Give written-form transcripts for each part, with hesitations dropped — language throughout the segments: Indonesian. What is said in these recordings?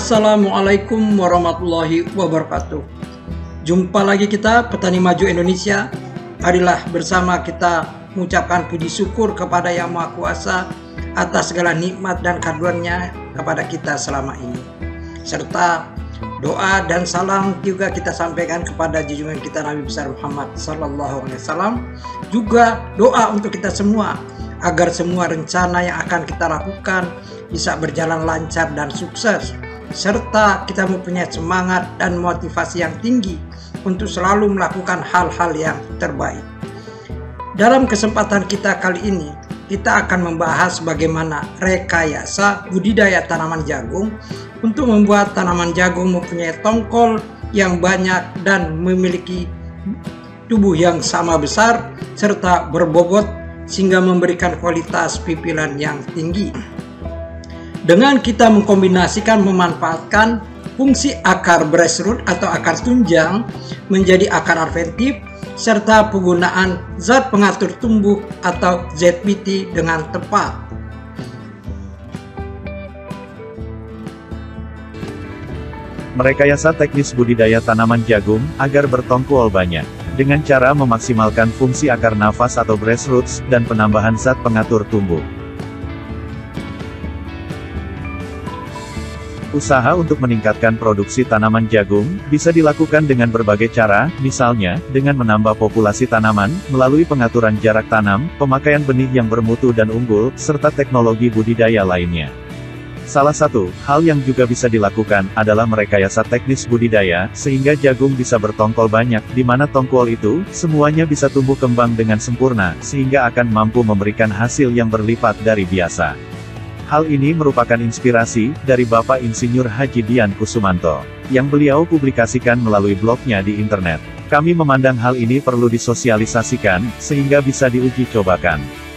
Assalamualaikum warahmatullahi wabarakatuh. Jumpa lagi kita Petani Maju Indonesia. Marilah bersama kita mengucapkan puji syukur kepada Yang Maha Kuasa atas segala nikmat dan karunia kepada kita selama ini. Serta doa dan salam juga kita sampaikan kepada junjungan kita Nabi besar Muhammad SAW. Juga doa untuk kita semua agar semua rencana yang akan kita lakukan bisa berjalan lancar dan sukses, serta kita mempunyai semangat dan motivasi yang tinggi untuk selalu melakukan hal-hal yang terbaik. Dalam kesempatan kita kali ini, kita akan membahas bagaimana rekayasa budidaya tanaman jagung untuk membuat tanaman jagung mempunyai tongkol yang banyak dan memiliki tubuh yang sama besar serta berbobot sehingga memberikan kualitas pipilan yang tinggi. Dengan kita mengkombinasikan memanfaatkan fungsi akar breastroot atau akar tunjang menjadi akar adventif serta penggunaan zat pengatur tumbuh atau ZPT dengan tepat. Merekayasa teknis budidaya tanaman jagung agar bertongkol banyak dengan cara memaksimalkan fungsi akar nafas atau breastroots dan penambahan zat pengatur tumbuh. Usaha untuk meningkatkan produksi tanaman jagung bisa dilakukan dengan berbagai cara, misalnya dengan menambah populasi tanaman melalui pengaturan jarak tanam, pemakaian benih yang bermutu dan unggul, serta teknologi budidaya lainnya. Salah satu hal yang juga bisa dilakukan adalah merekayasa teknis budidaya sehingga jagung bisa bertongkol banyak, di mana tongkol itu semuanya bisa tumbuh kembang dengan sempurna sehingga akan mampu memberikan hasil yang berlipat dari biasa. Hal ini merupakan inspirasi dari Bapak Insinyur Haji Dian Kusumanto yang beliau publikasikan melalui blognya di internet. Kami memandang hal ini perlu disosialisasikan sehingga bisa diuji cobakan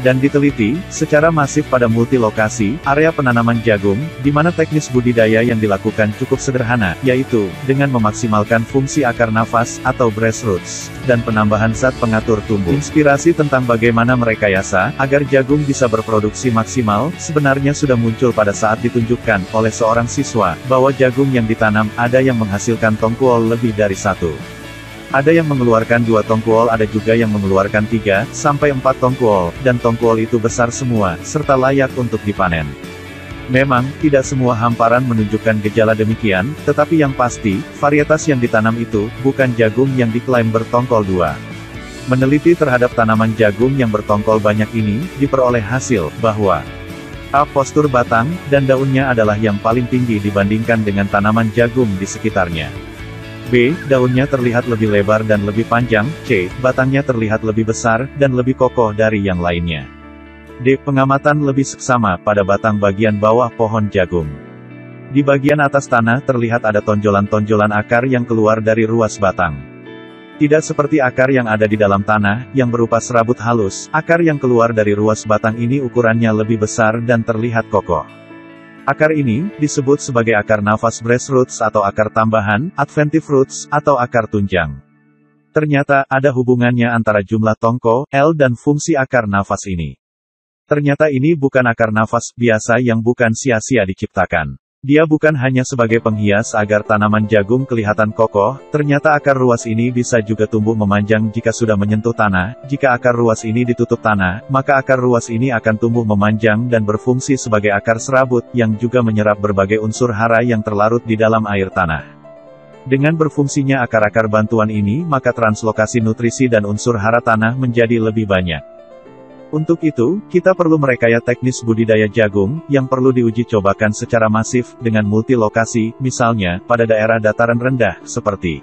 dan diteliti secara masif pada multilokasi area penanaman jagung, di mana teknis budidaya yang dilakukan cukup sederhana, yaitu dengan memaksimalkan fungsi akar nafas atau breastroots dan penambahan zat pengatur tumbuh. Inspirasi tentang bagaimana merekayasa agar jagung bisa berproduksi maksimal sebenarnya sudah muncul pada saat ditunjukkan oleh seorang siswa bahwa jagung yang ditanam ada yang menghasilkan tongkol lebih dari satu. Ada yang mengeluarkan 2 tongkol, ada juga yang mengeluarkan 3 sampai 4 tongkol, dan tongkol itu besar semua, serta layak untuk dipanen. Memang, tidak semua hamparan menunjukkan gejala demikian, tetapi yang pasti, varietas yang ditanam itu, bukan jagung yang diklaim bertongkol 2. Meneliti terhadap tanaman jagung yang bertongkol banyak ini, diperoleh hasil, bahwa A. Postur batang, dan daunnya adalah yang paling tinggi dibandingkan dengan tanaman jagung di sekitarnya. B. Daunnya terlihat lebih lebar dan lebih panjang. C. Batangnya terlihat lebih besar, dan lebih kokoh dari yang lainnya. D. Pengamatan lebih seksama pada batang bagian bawah pohon jagung. Di bagian atas tanah terlihat ada tonjolan-tonjolan akar yang keluar dari ruas batang. Tidak seperti akar yang ada di dalam tanah, yang berupa serabut halus, akar yang keluar dari ruas batang ini ukurannya lebih besar dan terlihat kokoh. Akar ini disebut sebagai akar nafas breastroots atau akar tambahan, adventive roots, atau akar tunjang. Ternyata, ada hubungannya antara jumlah tongkol, L dan fungsi akar nafas ini. Ternyata ini bukan akar nafas biasa yang bukan sia-sia diciptakan. Dia bukan hanya sebagai penghias agar tanaman jagung kelihatan kokoh, ternyata akar ruas ini bisa juga tumbuh memanjang jika sudah menyentuh tanah. Jika akar ruas ini ditutup tanah, maka akar ruas ini akan tumbuh memanjang dan berfungsi sebagai akar serabut, yang juga menyerap berbagai unsur hara yang terlarut di dalam air tanah. Dengan berfungsinya akar-akar bantuan ini, maka translokasi nutrisi dan unsur hara tanah menjadi lebih banyak. Untuk itu, kita perlu merekayasa teknis budidaya jagung, yang perlu diuji cobakan secara masif, dengan multilokasi, misalnya, pada daerah dataran rendah, seperti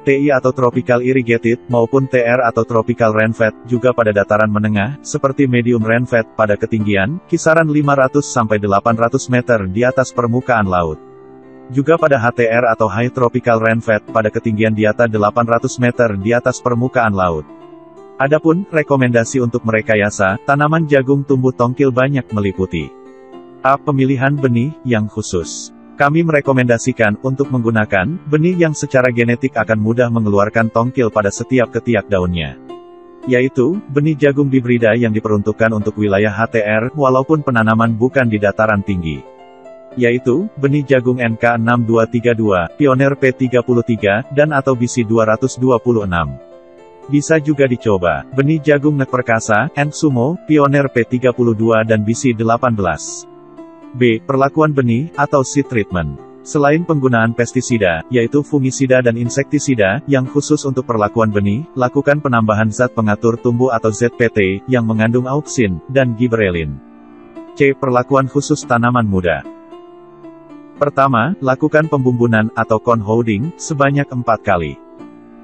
TI atau Tropical Irrigated, maupun TR atau Tropical Rainfed, juga pada dataran menengah, seperti Medium Rainfed, pada ketinggian, kisaran 500-800 meter di atas permukaan laut. Juga pada HTR atau High Tropical Rainfed, pada ketinggian di atas 800 meter di atas permukaan laut. Adapun, rekomendasi untuk merekayasa tanaman jagung tumbuh tongkil banyak meliputi A. Pemilihan benih yang khusus. Kami merekomendasikan untuk menggunakan benih yang secara genetik akan mudah mengeluarkan tongkil pada setiap ketiak daunnya. Yaitu, benih jagung hibrida yang diperuntukkan untuk wilayah HTR, walaupun penanaman bukan di dataran tinggi. yaitu benih jagung NK6232, Pioneer P33, dan atau BC226. Bisa juga dicoba benih jagung Nek Perkasa, Sumo, Pioneer P32 dan BC18. B. Perlakuan benih atau seed treatment. Selain penggunaan pestisida, yaitu fungisida dan insektisida, yang khusus untuk perlakuan benih, lakukan penambahan zat pengatur tumbuh atau ZPT, yang mengandung auksin, dan giberelin. C. Perlakuan khusus tanaman muda. Pertama, lakukan pembumbunan atau cone holding, sebanyak 4 kali.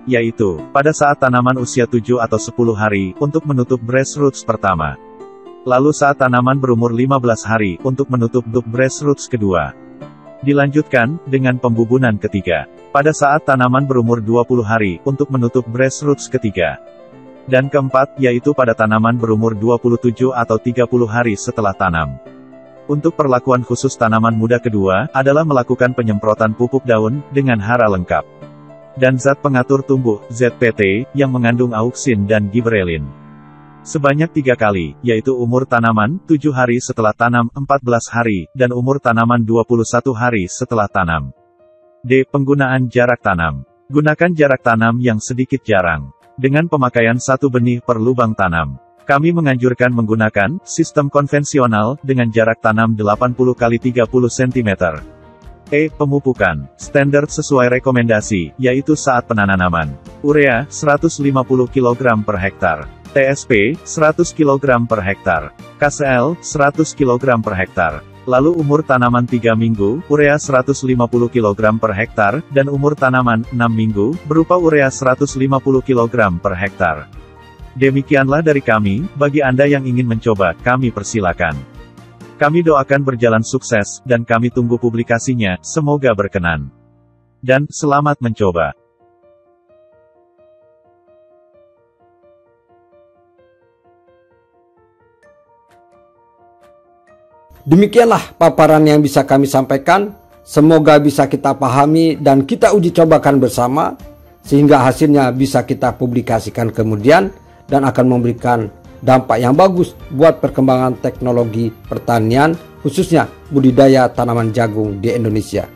Yaitu, pada saat tanaman usia 7 atau 10 hari, untuk menutup grassroots pertama. Lalu saat tanaman berumur 15 hari, untuk menutup dub grassroots kedua. Dilanjutkan, dengan pembumbunan ketiga. Pada saat tanaman berumur 20 hari, untuk menutup grassroots ketiga. Dan keempat, yaitu pada tanaman berumur 27 atau 30 hari setelah tanam. Untuk perlakuan khusus tanaman muda kedua, adalah melakukan penyemprotan pupuk daun, dengan hara lengkap. Dan zat pengatur tumbuh, ZPT, yang mengandung auksin dan giberelin. Sebanyak 3 kali, yaitu umur tanaman, 7 hari setelah tanam, 14 hari, dan umur tanaman 21 hari setelah tanam. D. Penggunaan jarak tanam. Gunakan jarak tanam yang sedikit jarang. Dengan pemakaian 1 benih per lubang tanam. Kami menganjurkan menggunakan sistem konvensional dengan jarak tanam 80 x 30 cm. E. Pemupukan standar sesuai rekomendasi, yaitu saat penanaman. Urea 150 kg per hektar, TSP 100 kg per hektar, KCl 100 kg per hektar. Lalu umur tanaman 3 minggu, urea 150 kg per hektar, dan umur tanaman 6 minggu, berupa urea 150 kg per hektar. Demikianlah dari kami, bagi Anda yang ingin mencoba, kami persilakan. Kami doakan berjalan sukses, dan kami tunggu publikasinya, semoga berkenan. Dan, selamat mencoba. Demikianlah paparan yang bisa kami sampaikan. Semoga bisa kita pahami dan kita uji cobakan bersama, sehingga hasilnya bisa kita publikasikan kemudian, dan akan memberikan dampak yang bagus buat perkembangan teknologi pertanian, khususnya budidaya tanaman jagung di Indonesia.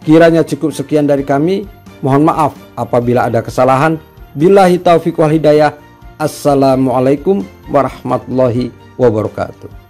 Kiranya cukup sekian dari kami. Mohon maaf apabila ada kesalahan. Billahi taufiq wal hidayah. Assalamualaikum warahmatullahi wabarakatuh.